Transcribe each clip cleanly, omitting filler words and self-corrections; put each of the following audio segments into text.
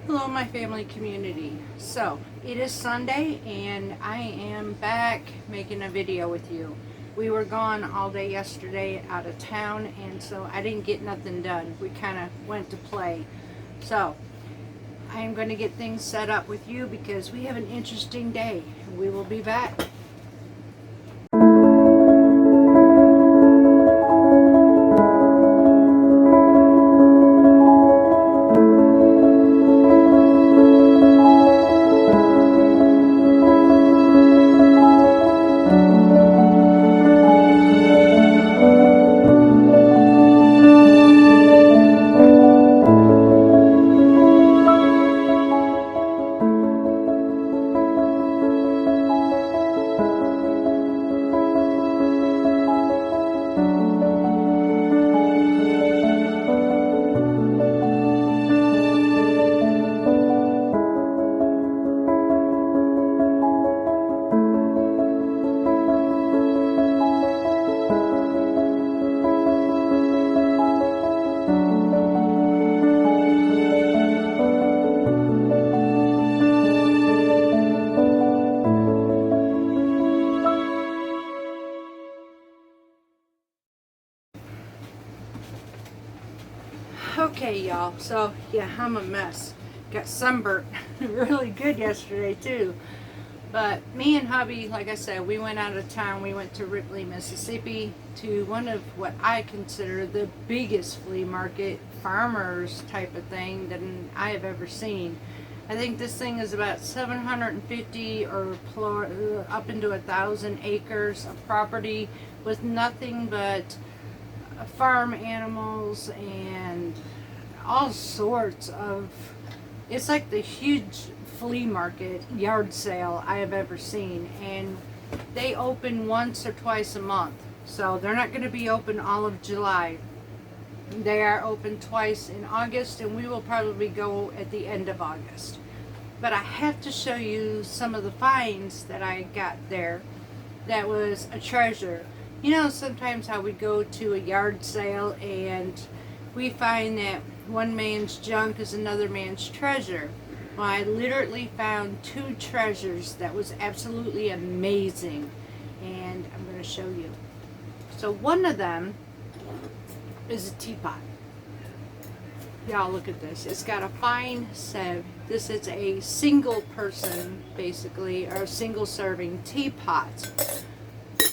Hello, my family community. So, it is Sunday and I am back making a video with you. We were gone all day yesterday out of town, and so I didn't get nothing done. We kind of went to play. So, I am going to get things set up with you because we have an interesting day. We will be back. Okay, y'all, so yeah, I'm a mess. Got sunburnt really good yesterday too. But me and hubby, like I said, we went out of town. We went to Ripley, Mississippi, to one of what I consider the biggest flea market, farmers type of thing that I have ever seen. I think this thing is about 750 or up into 1,000 acres of property with nothing but farm animals and all sorts of, it's like the huge flea market yard sale I have ever seen, and they open once or twice a month, so they're not going to be open all of July. They are open twice in August, and we will probably go at the end of August. But I have to show you some of the finds that I got there. That was a treasure. You know, sometimes how we go to a yard sale and we find that one man's junk is another man's treasure. Well, I literally found two treasures that was absolutely amazing, and I'm going to show you. So one of them is a teapot. Y'all look at this. It's got a fine sieve. This is a single person, basically, or a single serving teapot.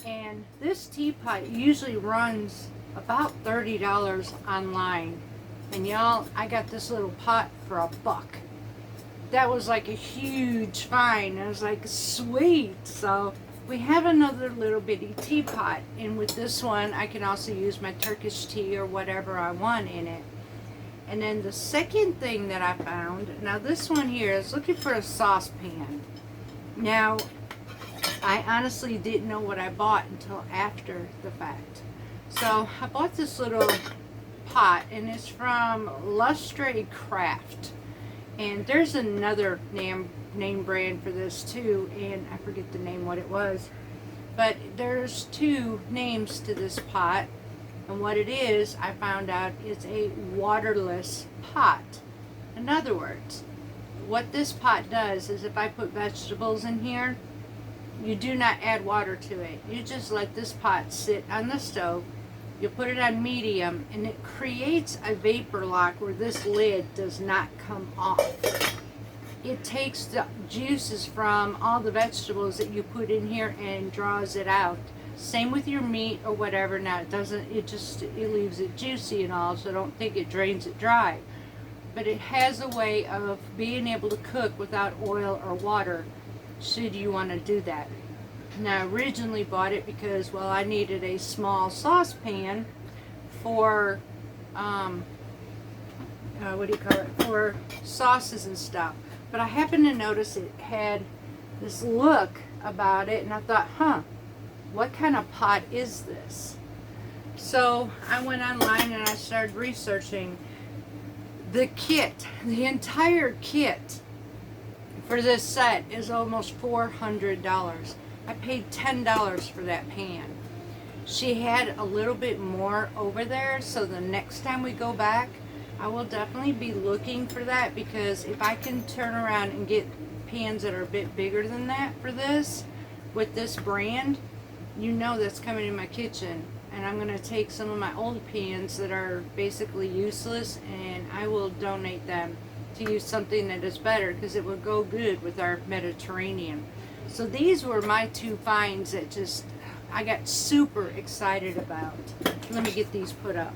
And this teapot usually runs about $30 online. And y'all, I got this little pot for $1. That was like a huge find. I was like, sweet. So we have another little bitty teapot. And with this one, I can also use my Turkish tea or whatever I want in it. And then the second thing that I found, now this one here is looking for a saucepan. Now, I honestly didn't know what I bought until after the fact. So I bought this little pot, and it's from Lustre Craft. And there's another name brand for this too, and I forget the name what it was. But there's two names to this pot, and what it is, I found out, is a waterless pot. In other words, what this pot does is if I put vegetables in here, you do not add water to it. You just let this pot sit on the stove. You put it on medium, and it creates a vapor lock where this lid does not come off. It takes the juices from all the vegetables that you put in here and draws it out. Same with your meat or whatever. Now it doesn't, it leaves it juicy and all, so don't think it drains it dry. But it has a way of being able to cook without oil or water, should you want to do that. Now, I originally bought it because, well, I needed a small saucepan for, for sauces and stuff. But I happened to notice it had this look about it, and I thought, what kind of pot is this? So I went online and I started researching the kit. The entire kit for this set is almost $400. I paid $10 for that pan. She had a little bit more over there, so the next time we go back, I will definitely be looking for that, because if I can turn around and get pans that are a bit bigger than that for this, with this brand, you know that's coming in my kitchen. And I'm going to take some of my old pans that are basically useless, and I will donate them to use something that is better, because it would go good with our Mediterranean. So these were my two finds that just I got super excited about. Let me get these put up.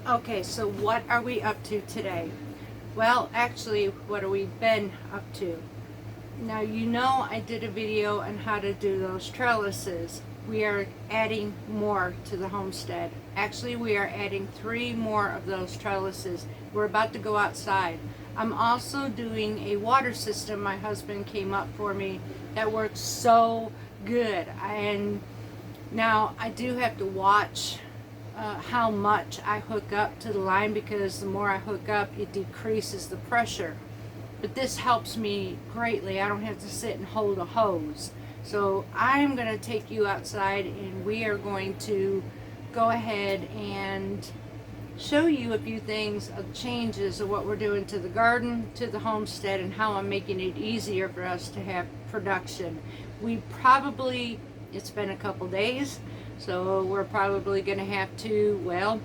Okay, so what are we up to today? Well, actually, what have we been up to? Now, you know I did a video on how to do those trellises. We are adding more to the homestead. Actually, we are adding 3 more of those trellises. We're about to go outside. I'm also doing a water system my husband came up for me that works so good. And now I do have to watch how much I hook up to the line, because the more I hook up, it decreases the pressure. But this helps me greatly. I don't have to sit and hold a hose. So I'm going to take you outside, and we are going to go ahead and show you a few things of changes of what we're doing to the garden, to the homestead, and how I'm making it easier for us to have production. It's been a couple days, so we're probably going to have to, well,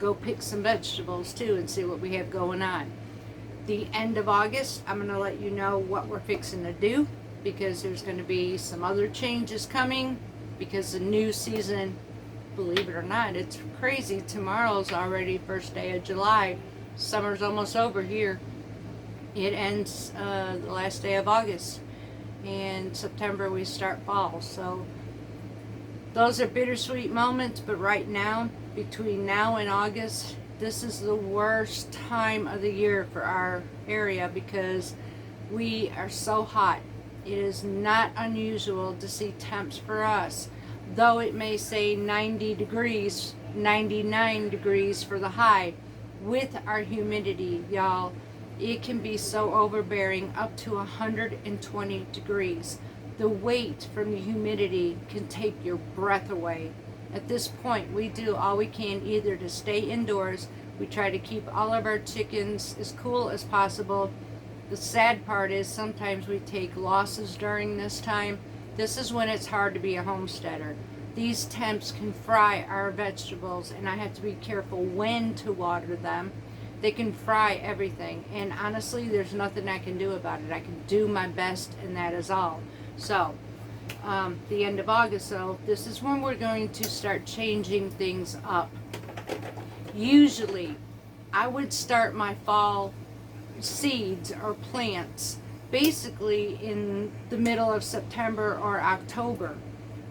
go pick some vegetables too and see what we have going on. The end of August, I'm going to let you know what we're fixing to do, because there's going to be some other changes coming, because the new season, believe it or not, it's crazy. Tomorrow's already first day of July. Summer's almost over here. It ends the last day of August. And September we start fall. So those are bittersweet moments, but right now, between now and August, this is the worst time of the year for our area, because we are so hot. It is not unusual to see temps for us, though it may say 90 degrees, 99 degrees for the high. With our humidity, y'all, it can be so overbearing, up to 120 degrees. The weight from the humidity can take your breath away. At this point, we do all we can either to stay indoors. We try to keep all of our chickens as cool as possible. The sad part is sometimes we take losses during this time. This is when it's hard to be a homesteader. These temps can fry our vegetables, and I have to be careful when to water them. They can fry everything, and honestly, there's nothing I can do about it. I can do my best, and that is all. So, the end of August, so this is when we're going to start changing things up. Usually, I would start my fall seeds or plants basically in the middle of September or October.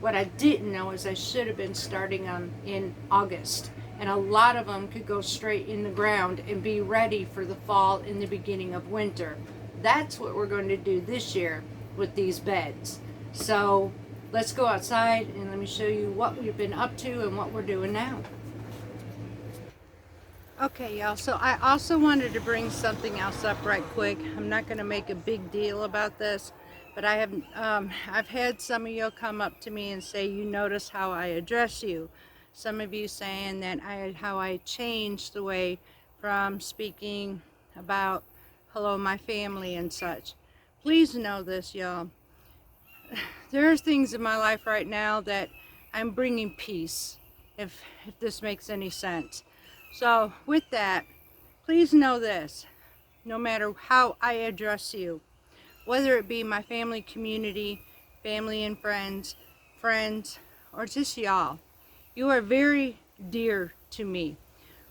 What I didn't know is I should have been starting them in August, and a lot of them could go straight in the ground and be ready for the fall in the beginning of winter. That's what we're going to do this year with these beds. So let's go outside and let me show you what we've been up to and what we're doing now. Okay, y'all, so I also wanted to bring something else up right quick. I'm not going to make a big deal about this, but I've had some of you come up to me and say, you notice how I address you. Some of you saying that how I changed the way from speaking about hello my family and such. Please know this, y'all. There are things in my life right now that I'm bringing peace, if this makes any sense. So with that, please know this: no matter how I address you, whether it be my family, community, family and friends, or just y'all, you are very dear to me.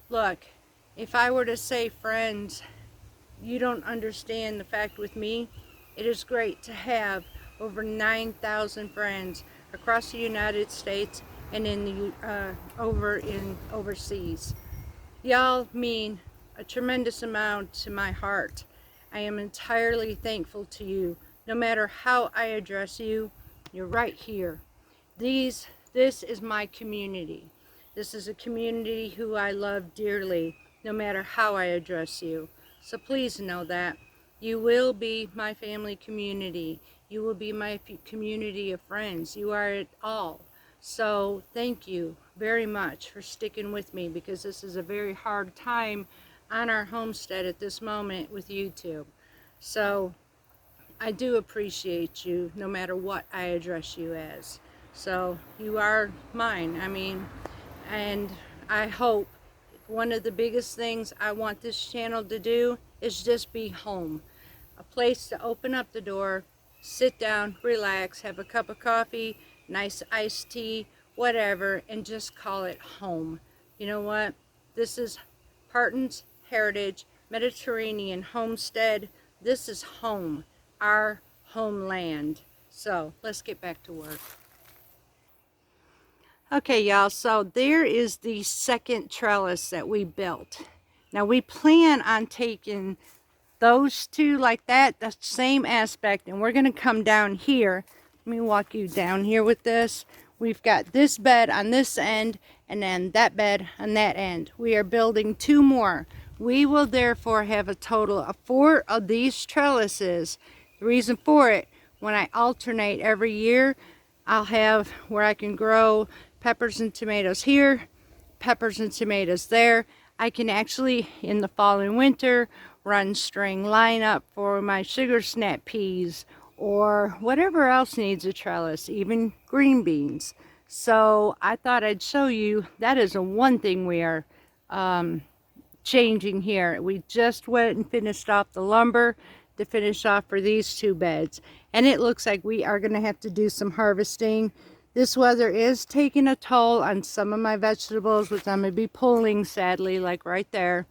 Look, if I were to say friends, you don't understand the fact with me. It is great to have over 9,000 friends across the United States and in the overseas. Y'all mean a tremendous amount to my heart. I am entirely thankful to you. No matter how I address you, you're right here. This is my community. This is a community who I love dearly, no matter how I address you. So please know that. You will be my family community. You will be my community of friends. You are it all. So thank you very much for sticking with me, because this is a very hard time on our homestead at this moment with YouTube. So I do appreciate you no matter what I address you as. So you are mine. I mean, and I hope one of the biggest things I want this channel to do is just be home. A place to open up the door, sit down, relax, have a cup of coffee, nice iced tea, whatever, and just call it home. You know what? This is Parton's Heritage Mediterranean Homestead. This is home, our homeland. So let's get back to work. Okay, y'all, so there is the second trellis that we built. Now we plan on taking those two like that, the same aspect, and we're going to come down here. Let me walk you down here with this. We've got this bed on this end and then that bed on that end. We are building two more. We will therefore have a total of 4 of these trellises. The reason for it, when I alternate every year, I'll have where I can grow peppers and tomatoes here, peppers and tomatoes there. I can actually, in the fall and winter, run string line up for my sugar snap peas or whatever else needs a trellis, even green beans. So I thought I'd show you, that is a one thing we are changing here. We just went and finished off the lumber to finish off for these two beds, and it looks like we are going to have to do some harvesting. This weather is taking a toll on some of my vegetables, which I'm going to be pulling, sadly, like right there,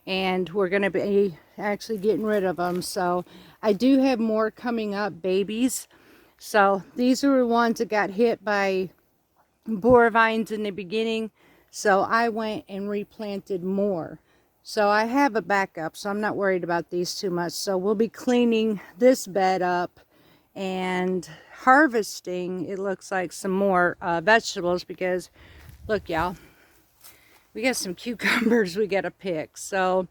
and we're going to be actually getting rid of them. So I do have more coming up, babies. So these are the ones that got hit by boar vines in the beginning, so I went and replanted more. So I have a backup, so I'm not worried about these too much. So we'll be cleaning this bed up and harvesting, it looks like, some more vegetables, because look, y'all, we got some cucumbers we got to pick. So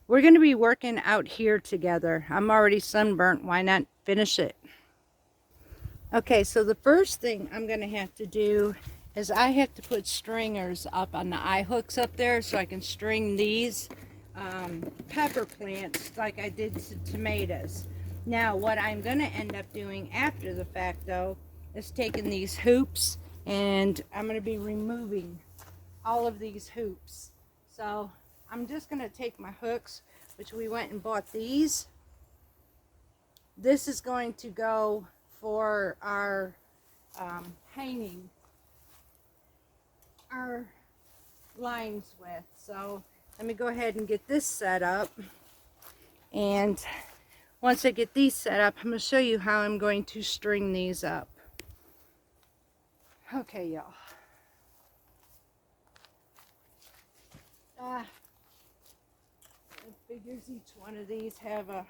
we're going to be working out here together. I'm already sunburnt, why not finish it? Okay, so the first thing I'm going to have to do is I have to put stringers up on the eye hooks up there so I can string these pepper plants like I did to tomatoes. Now what I'm going to end up doing after the fact, though, is taking these hoops, and I'm going to be removing all of these hoops. So I'm just going to take my hooks, which we went and bought these. This is going to go for our hanging our lines with. So let me go ahead and get this set up, and once I get these set up, I'm going to show you how I'm going to string these up. Okay, y'all. It figures each one of these have a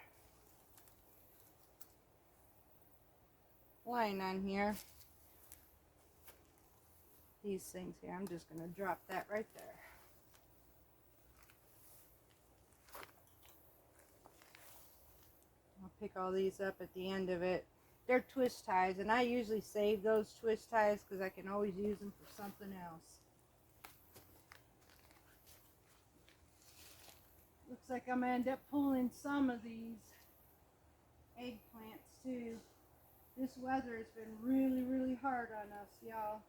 line on here. These things here, I'm just going to drop that right there. I'll pick all these up at the end of it. They're twist ties, and I usually save those twist ties because I can always use them for something else. Looks like I'm going to end up pulling some of these eggplants too. This weather has been really, really hard on us, y'all.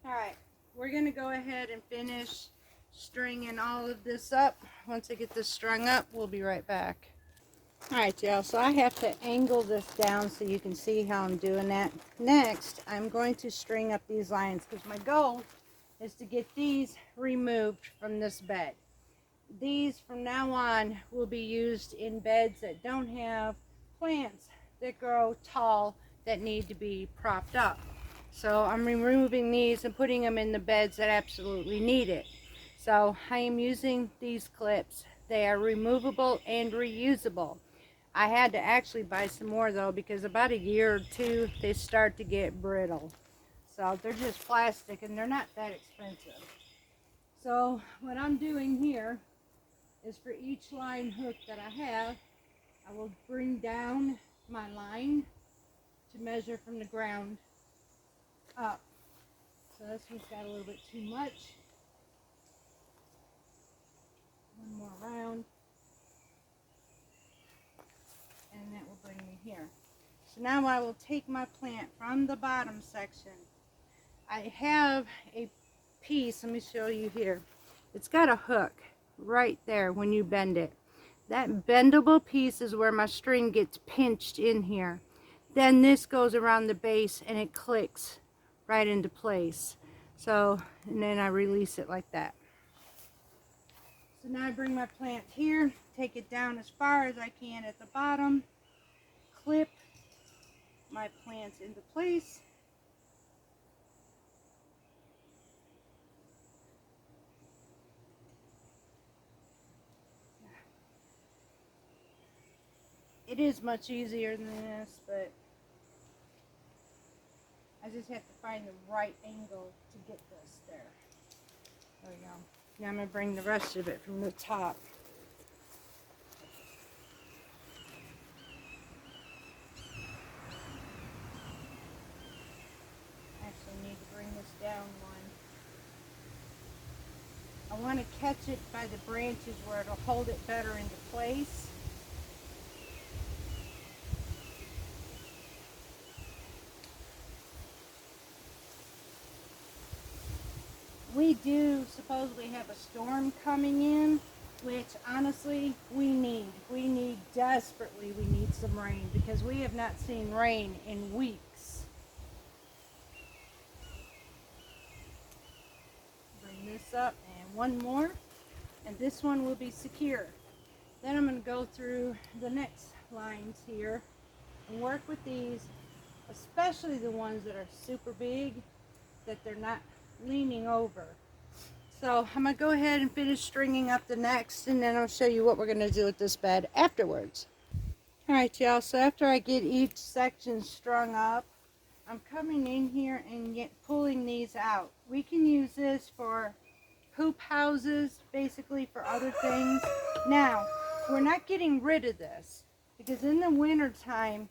Alright, we're going to go ahead and finish stringing all of this up. Once I get this strung up, we'll be right back. Alright, y'all, so I have to angle this down so you can see how I'm doing that. Next, I'm going to string up these lines, because my goal is to get these removed from this bed. These, from now on, will be used in beds that don't have plants that grow tall that need to be propped up. So I'm removing these and putting them in the beds that absolutely need it. So I am using these clips. They are removable and reusable. I had to actually buy some more though, because about a year or two they start to get brittle. So they're just plastic and they're not that expensive. So what I'm doing here is for each line hook that I have, I will bring down my line to measure from the ground up. So this one's got a little bit too much. One more round. And that will bring me here. So now I will take my plant from the bottom section. I have a piece, let me show you here. It's got a hook right there when you bend it. That bendable piece is where my string gets pinched in here. Then this goes around the base and it clicks right into place. So, and then I release it like that. So now I bring my plant here, take it down as far as I can at the bottom, clip my plants into place. It is much easier than this, but I just have to find the right angle to get this there. There we go. Now I'm going to bring the rest of it from the top. Actually need to bring this down one. I want to catch it by the branches where it'll hold it better into place. We do supposedly have a storm coming in, which honestly we need. We need desperately, we need some rain because we have not seen rain in weeks. Bring this up and one more, and this one will be secure. Then I'm going to go through the next lines here and work with these, especially the ones that are super big, that they're not leaning over. So I'm going to go ahead and finish stringing up the next, and then I'll show you what we're going to do with this bed afterwards. Alright y'all, so after I get each section strung up, I'm coming in here and pulling these out. We can use this for hoop houses, basically for other things. Now, we're not getting rid of this, because in the winter time,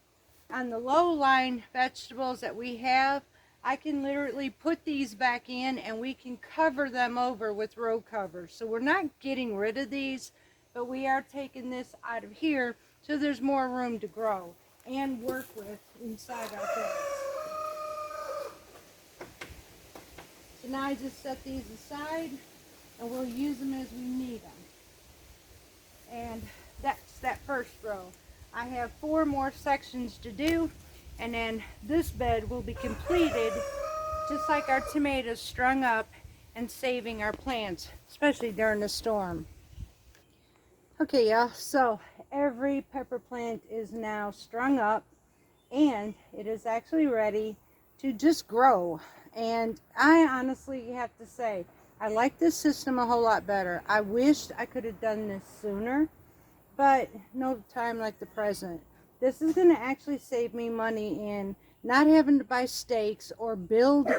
on the low line vegetables that we have, I can literally put these back in and we can cover them over with row covers. So we're not getting rid of these, but we are taking this out of here so there's more room to grow and work with inside our beds. So now I just set these aside and we'll use them as we need them. And that's that first row. I have 4 more sections to do, and then this bed will be completed just like our tomatoes, strung up and saving our plants, especially during the storm. Okay y'all, so every pepper plant is now strung up and it is actually ready to just grow. And I honestly have to say, I like this system a whole lot better. I wished I could have done this sooner, but no time like the present. This is going to actually save me money in not having to buy stakes or build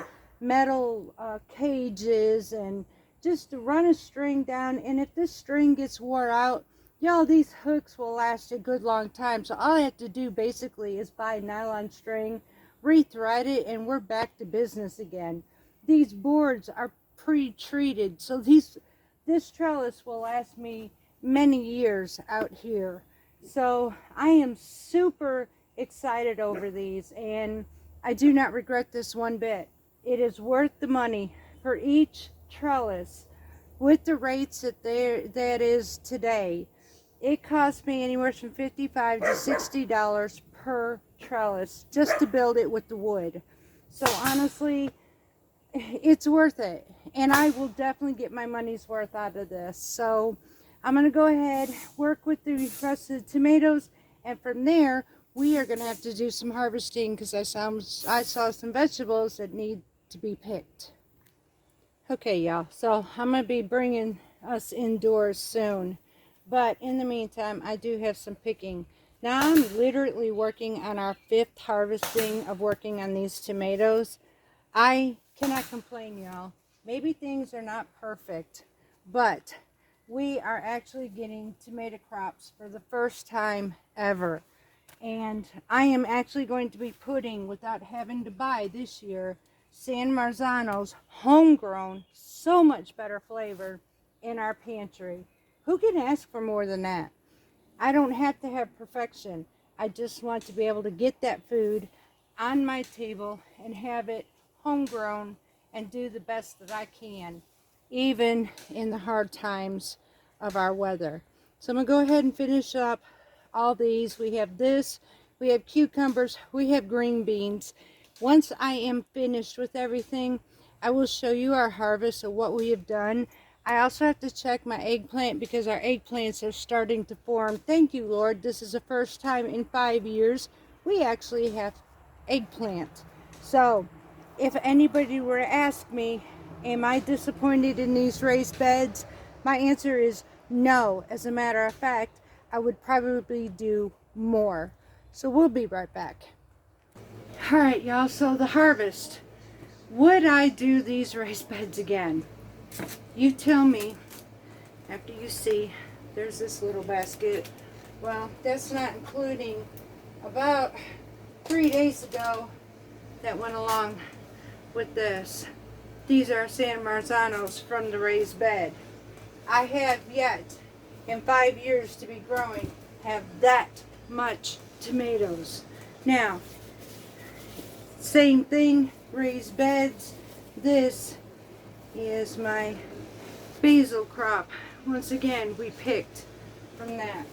metal cages and just to run a string down. And if this string gets wore out, y'all, these hooks will last a good long time. So all I have to do basically is buy nylon string, re-thread it, and we're back to business again. These boards are pre-treated, so this trellis will last me many years out here. So I am super excited over these, and I do not regret this one bit. It is worth the money for each trellis. With the rates that is today, it cost me anywhere from $55 to $60 per trellis just to build it with the wood. So honestly, it's worth it, and I will definitely get my money's worth out of this. So I'm going to go ahead, work with the rest of the tomatoes, and from there we are going to have to do some harvesting because I saw some vegetables that need to be picked. Okay y'all, so I'm going to be bringing us indoors soon, but in the meantime I do have some picking. Now I'm literally working on our 5th harvesting of working on these tomatoes. I cannot complain, y'all. Maybe things are not perfect, but we are actually getting tomato crops for the first time ever. And I am actually going to be putting, without having to buy this year, San Marzano's homegrown, so much better flavor in our pantry. Who can ask for more than that? I don't have to have perfection. I just want to be able to get that food on my table and have it homegrown and do the best that I can, even in the hard times of our weather. So I'm going to go ahead and finish up all these. We have this, we have cucumbers, we have green beans. Once I am finished with everything, I will show you our harvest of what we have done. I also have to check my eggplant because our eggplants are starting to form. Thank you, Lord. This is the first time in 5 years we actually have eggplant. So if anybody were to ask me, am I disappointed in these raised beds? My answer is no. As a matter of fact, I would probably do more. So we'll be right back. All right, y'all, so the harvest. Would I do these raised beds again? You tell me after you see. There's this little basket. Well, that's not including about 3 days ago that went along with this. These are San Marzanos from the raised bed. I have yet in 5 years to be growing have that much tomatoes. Now, same thing, raised beds. This is my basil crop. Once again, we picked from that.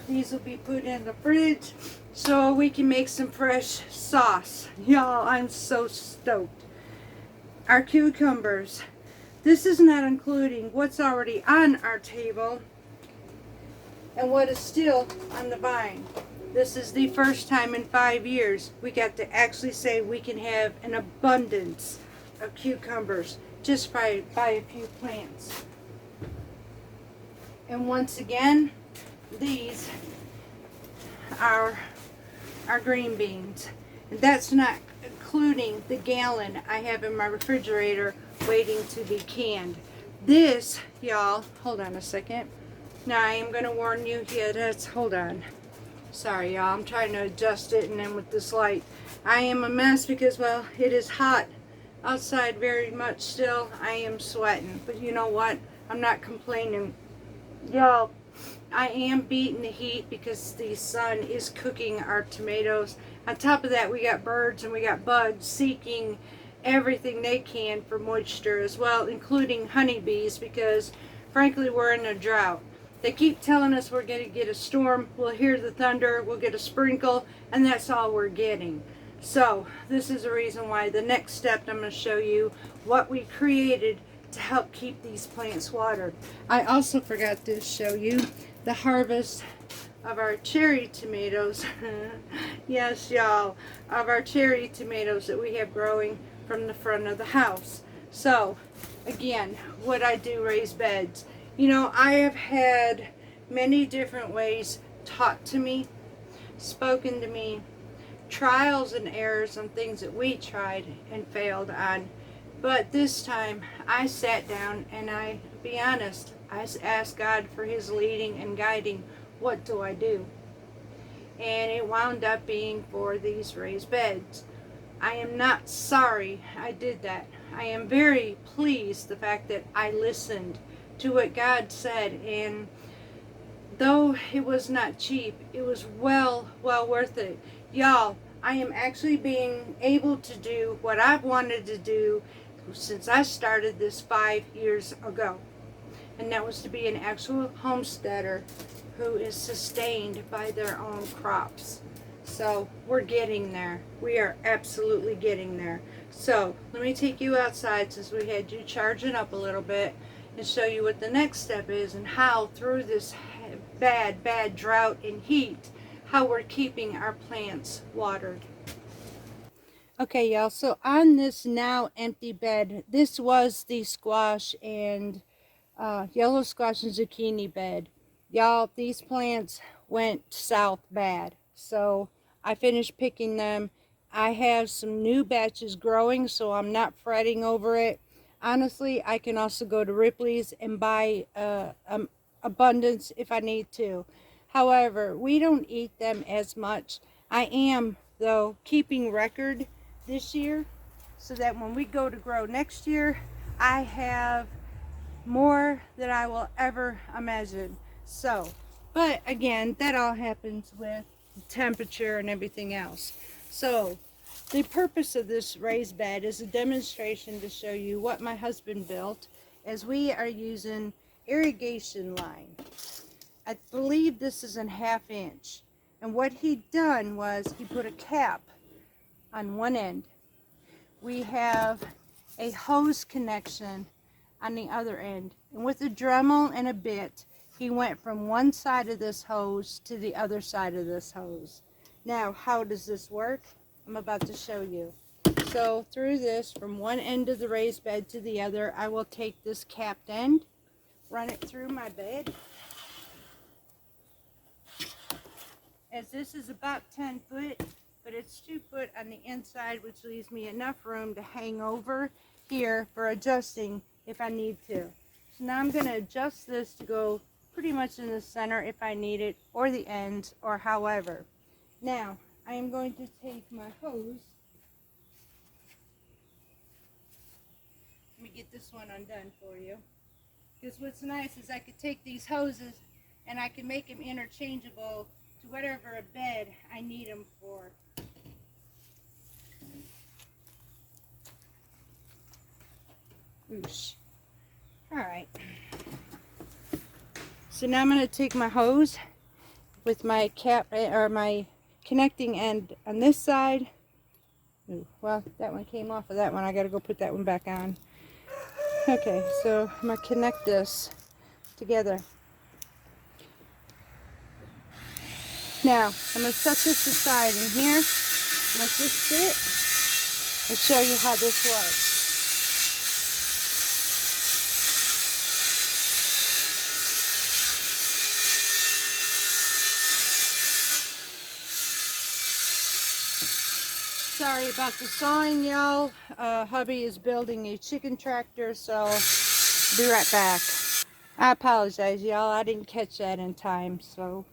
These will be put in the fridge so we can make some fresh sauce. Y'all, I'm so stoked. Our cucumbers. This is not including what's already on our table and what is still on the vine. This is the first time in 5 years we got to actually say we can have an abundance of cucumbers just by a few plants. And once again, these are our green beans. And that's not including the gallon I have in my refrigerator waiting to be canned. This, y'all, hold on a second. Now I am going to warn you here, hold on. Sorry, y'all, I'm trying to adjust it, and then with this light, I am a mess because, well, it is hot outside very much still. I am sweating, but you know what? I'm not complaining. Y'all, I am beating the heat because the sun is cooking our tomatoes. On top of that, we got birds and we got bugs seeking everything they can for moisture as well, including honeybees, because frankly we're in a drought. They keep telling us we're going to get a storm, we'll hear the thunder, we'll get a sprinkle, and that's all we're getting. So this is the reason why the next step I'm going to show you what we created to help keep these plants watered. I also forgot to show you the harvest of our cherry tomatoes. Yes, y'all, of our cherry tomatoes that we have growing from the front of the house. So again, would I do raised beds? You know, I have had many different ways taught to me, spoken to me, trials and errors on things that we tried and failed on. But this time I sat down and I, be honest, I asked God for his leading and guiding. What do I do? And it wound up being for these raised beds. I am not sorry I did that. I am very pleased the fact that I listened to what God said, and though it was not cheap, it was well worth it. Y'all, I am actually being able to do what I've wanted to do since I started this 5 years ago. And that was to be an actual homesteader who is sustained by their own crops. So we're getting there. We are absolutely getting there. So let me take you outside since we had you charging up a little bit and show you what the next step is and how through this bad drought and heat, how we're keeping our plants watered. Okay, y'all, so on this now empty bed, this was the squash and yellow squash and zucchini bed. Y'all, these plants went south bad. So I finished picking them. I have some new batches growing, so I'm not fretting over it. Honestly, I can also go to Ripley's and buy abundance if I need to. However, we don't eat them as much. I am, though, keeping record this year so that when we go to grow next year, I have more than I will ever imagine. So, but again, that all happens with temperature and everything else. So, the purpose of this raised bed is a demonstration to show you what my husband built, as we are using irrigation line. I believe this is in 1/2 inch. And what he done was he put a cap on one end. We have a hose connection on the other end. And with a Dremel and a bit, he went from one side of this hose to the other side of this hose. Now, how does this work? I'm about to show you. So through this, from one end of the raised bed to the other, I will take this capped end, run it through my bed. As this is about 10 foot, but it's 2 foot on the inside, which leaves me enough room to hang over here for adjusting if I need to. So now I'm going to adjust this to go pretty much in the center if I need it, or the ends, or however. Now, I am going to take my hose. Let me get this one undone for you. Because what's nice is I could take these hoses and I can make them interchangeable to whatever bed I need them for. Oosh. Alright. So now I'm going to take my hose with my cap, or my connecting end on this side. Ooh, well, that one came off of that one. I got to go put that one back on. Okay, so I'm going to connect this together. Now, I'm going to set this aside in here. Let this sit and show you how this works. Sorry about the sawing, y'all. Hubby is building a chicken tractor, so I'll be right back. I apologize, y'all. I didn't catch that in time. So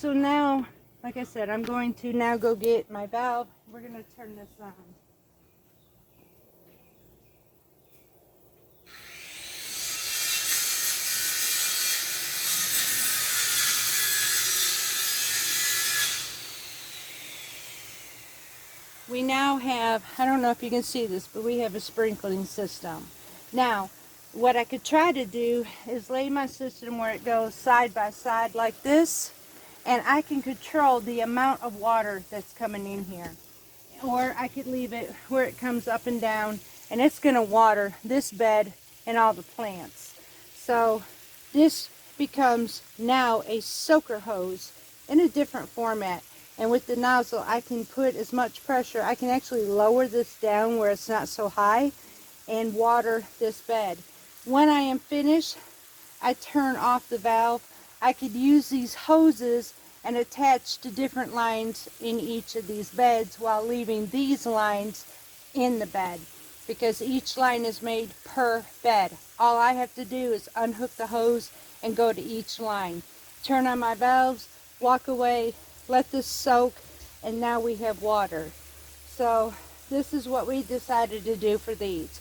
now, like I said, I'm going to now go get my valve. We're going to turn this on. We now have, I don't know if you can see this, but we have a sprinkling system. Now, what I could try to do is lay my system where it goes side by side like this, and I can control the amount of water that's coming in here. Or I could leave it where it comes up and down, and it's going to water this bed and all the plants. So this becomes now a soaker hose in a different format. And with the nozzle, I can put as much pressure. I can actually lower this down where it's not so high and water this bed. When I am finished, I turn off the valve. I could use these hoses and attach to different lines in each of these beds while leaving these lines in the bed, because each line is made per bed. All I have to do is unhook the hose and go to each line. Turn on my valves, walk away, let this soak, and now we have water. So this is what we decided to do for these.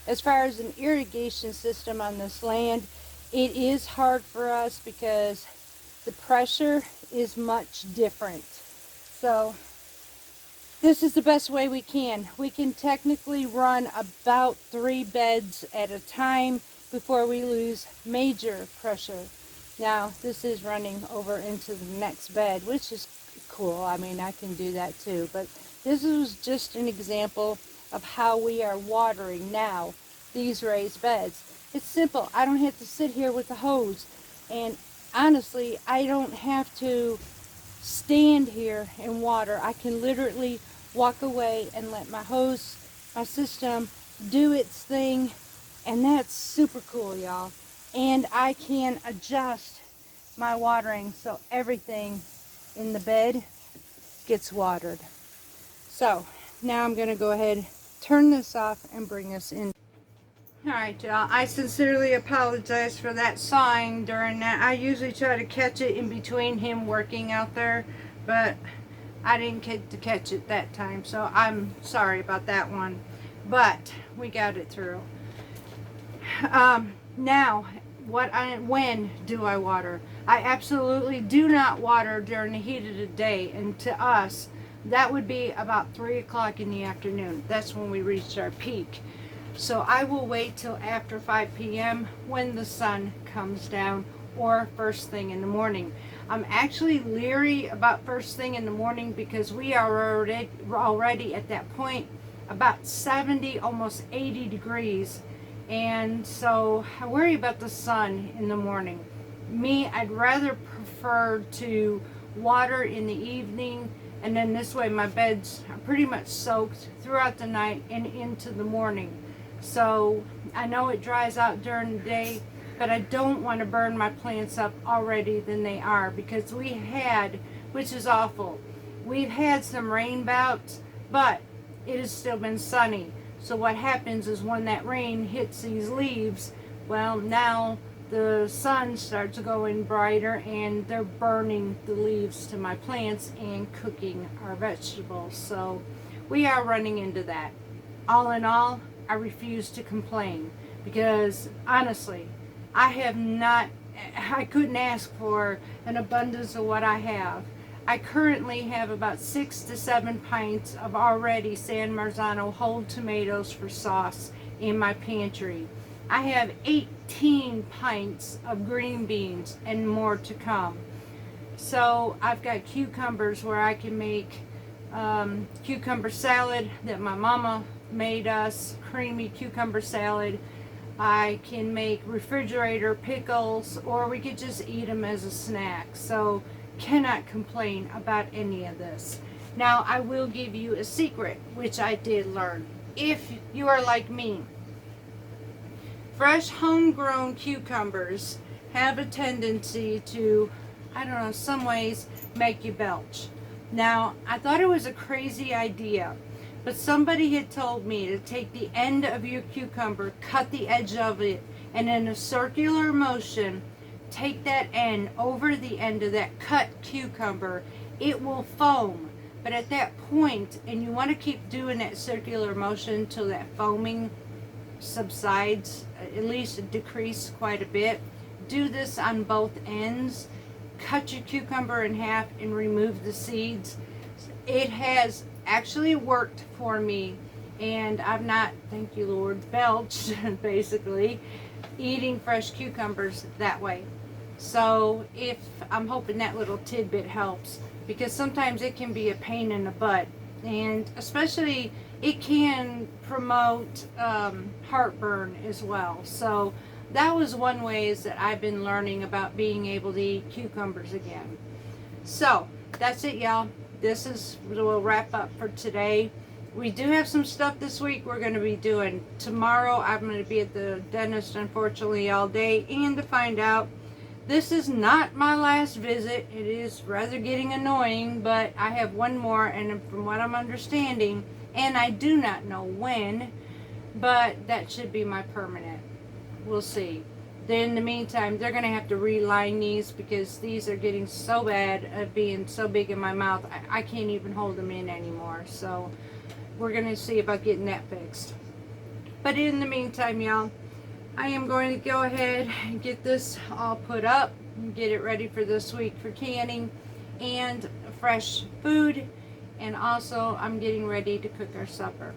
As far as an irrigation system on this land, it is hard for us because the pressure is much different. So this is the best way we can. We can technically run about 3 beds at a time before we lose major pressure. Now, this is running over into the next bed, which is cool. I mean, I can do that too. But this is just an example of how we are watering now these raised beds. It's simple. I don't have to sit here with the hose. And honestly, I don't have to stand here and water. I can literally walk away and let my hose, my system, do its thing. And that's super cool, y'all. And I can adjust my watering so everything in the bed gets watered. So now I'm going to go ahead, turn this off, and bring us in. Alright, y'all, I sincerely apologize for that sawing during that. I usually try to catch it in between him working out there, but I didn't get to catch it that time, so I'm sorry about that one. But we got it through. Now, when do I water? I absolutely do not water during the heat of the day, and to us, that would be about 3 o'clock in the afternoon. That's when we reach our peak. So I will wait till after 5 p.m. when the sun comes down, or first thing in the morning. I'm actually leery about first thing in the morning because we are already at that point about 70, almost 80 degrees. And so I worry about the sun in the morning. Me, I'd rather prefer to water in the evening, and then this way my beds are pretty much soaked throughout the night and into the morning. So I know it dries out during the day, but I don't want to burn my plants up already than they are, because we had, which is awful, we've had some rain bouts, but it has still been sunny. So what happens is when that rain hits these leaves, well, now the sun starts going brighter and they're burning the leaves to my plants and cooking our vegetables. So we are running into that. All in all, I refuse to complain, because honestly, I couldn't ask for an abundance of what I have. I currently have about 6 to 7 pints of already San Marzano whole tomatoes for sauce in my pantry. I have 18 pints of green beans and more to come. So I've got cucumbers where I can make cucumber salad that my mama made us, creamy cucumber salad. I can make refrigerator pickles, or we could just eat them as a snack. So cannot complain about any of this. Now I will give you a secret, which I did learn. If you are like me, fresh homegrown cucumbers have a tendency to, I don't know, some ways make you belch. Now I thought it was a crazy idea, but somebody had told me to take the end of your cucumber, cut the edge of it, and in a circular motion take that end over the end of that cut cucumber. It will foam, but at that point, and you want to keep doing that circular motion until that foaming subsides, at least decrease quite a bit. Do this on both ends. Cut your cucumber in half and remove the seeds. It has actually worked for me, and I've not, thank you Lord, belched basically eating fresh cucumbers that way. So if I'm hoping that little tidbit helps, because sometimes it can be a pain in the butt, and especially it can promote heartburn as well. So that was one ways that I've been learning about being able to eat cucumbers again. So that's it, y'all. We'll wrap up for today. We do have some stuff this week we're going to be doing. Tomorrow I'm going to be at the dentist, unfortunately, all day, and to find out, this is not my last visit. It is rather getting annoying, but I have one more, and from what I'm understanding, and I do not know when, but that should be my permanent. We'll see. Then in the meantime, they're going to have to reline these, because these are getting so bad at being so big in my mouth. I can't even hold them in anymore. So we're going to see about getting that fixed. But in the meantime, y'all, I am going to go ahead and get this all put up and get it ready for this week for canning and fresh food. And also I'm getting ready to cook our supper.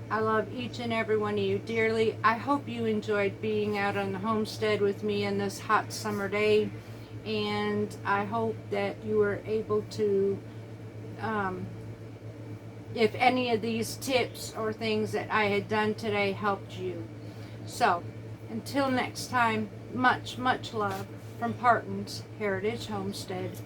I love each and every one of you dearly. I hope you enjoyed being out on the homestead with me in this hot summer day. And I hope that you were able to, if any of these tips or things that I had done today helped you. So until next time, much, much love from Parton's Heritage Homestead.